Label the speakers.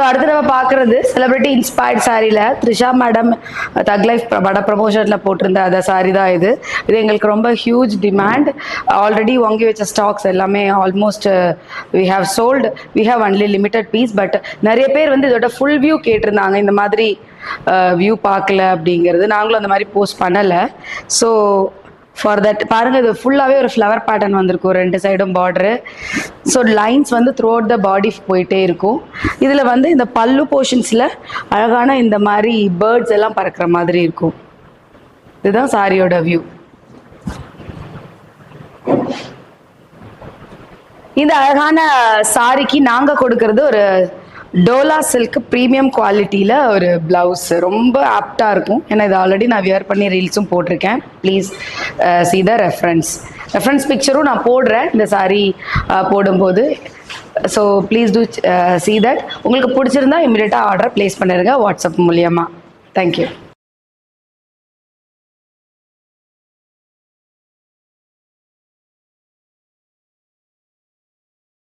Speaker 1: அடுத்து நம்ம பார்க்குறது செலிபிரிட்டி இன்ஸ்பயர்ட் சாரியில் த்ரிஷா மேடம் தக் லைஃப் பட ப்ரமோஷனில் போட்டிருந்த அந்த சாரி தான் இது எங்களுக்கு ரொம்ப ஹியூஜ் டிமாண்ட். ஆல்ரெடி வாங்கி வச்ச ஸ்டாக்ஸ் எல்லாமே almost we have sold. We have only limited piece. But நிறைய பேர் வந்து இதோட ஃபுல் வியூ கேட்டிருந்தாங்க. இந்த மாதிரி வியூ பார்க்கல அப்படிங்கிறது நாங்களும் அந்த மாதிரி போஸ்ட் பண்ணலை. ஸோ ஃபார் தட் பாருங்கள், இது ஃபுல்லாகவே ஒரு ஃப்ளவர் பேட்டர்ன் வந்திருக்கும், 2 சைடும் பார்டரு. ஸோ லைன்ஸ் வந்து த்ரூ அவுட் த பாடி போயிட்டே இருக்கும். இதில் வந்து இந்த பல்லு போர்ஷன்ஸில் அழகான இந்த மாதிரி பேர்ட்ஸ் எல்லாம் பறக்கிற மாதிரி இருக்கும். இதுதான் சாரியோட வியூ. இந்த அழகான சாரிக்கு நாங்கள் கொடுக்கறது ஒரு டோலா சில்க் ப்ரீமியம் குவாலிட்டியில் ஒரு ப்ளவுஸ். ரொம்ப ஆப்டாக இருக்கும். ஏன்னா இது ஆல்ரெடி நான் வியர் பண்ணி ரீல்ஸும் போட்டிருக்கேன். ப்ளீஸ் சி த ரெஃபரன்ஸ் பிக்சரும் நான் போடுறேன் இந்த சாரி போடும்போது. So please do see that. உங்களுக்கு பிடிச்சிருந்தா இமீடியட்டாக ஆர்டர் ப்ளேஸ் பண்ணிடுங்க வாட்ஸ்அப் மூலியமாக. தேங்க்யூ.